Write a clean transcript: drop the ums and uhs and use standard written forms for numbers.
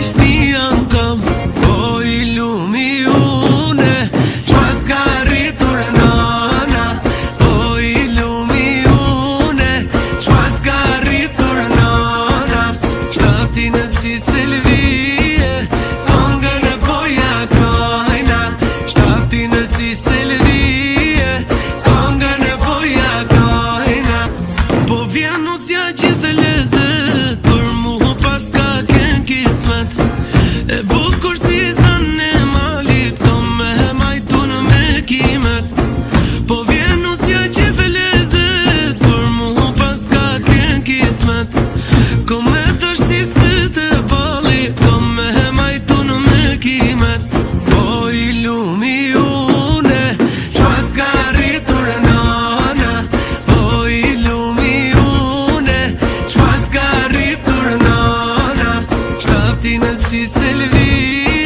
shnia kam, o i lumi une, qma s'ka rritur nana, o i lumi une, qma s'ka rritur nana, shtatin e si selvije, kongën e poja kajna, shtatin e si selvije, kongën e poja kajna, po vjen usja gjithë lezet, për mu pas ka ken kismet, e bukur si zën e malit, kom me majtun me kimet, po vjen usja gjithë lezet, për mu pas ka ken kismet, kom me tash si sytë e balit, kom me majtun me kimet, o i lumi une, qma s'ka rritur nana, o i lumi une, qma s'ka rritur nana, shtatin e si selvije.